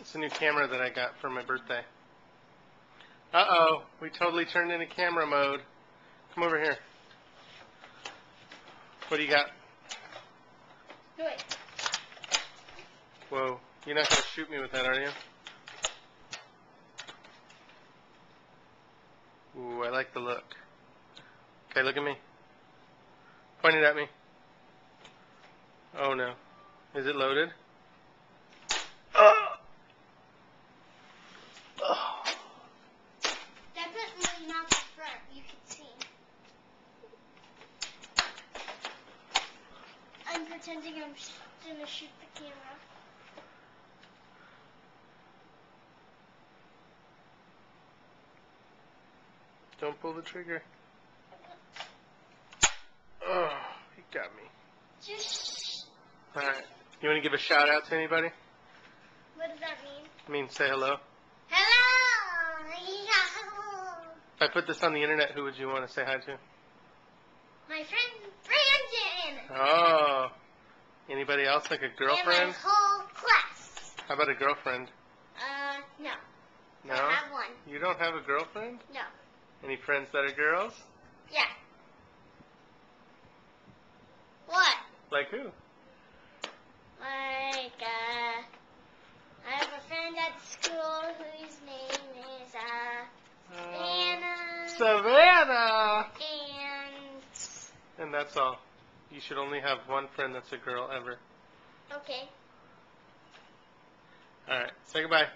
It's a new camera that I got for my birthday. Uh-oh, we totally turned into camera mode. Come over here. What do you got? Do it. Whoa, you're not going to shoot me with that, are you? Ooh, I like the look. Okay, look at me. Point it at me. Oh no. Is it loaded? Definitely not the front, you can see. I'm pretending I'm gonna shoot the camera. Don't pull the trigger. Oh, you got me. Just. Alright. You want to give a shout out to anybody? What does that mean? I mean, say hello. Hello! Yahoo! If I put this on the internet, who would you want to say hi to? My friend Brandon! Oh. Anybody else, like a girlfriend? And my whole class. How about a girlfriend? No. No? I have one. You don't have a girlfriend? No. Any friends that are girls? Yeah. What? Like who? Like, I have a friend at school whose name is, Savannah. Savannah! And And that's all. You should only have one friend that's a girl ever. okay. Alright, say goodbye.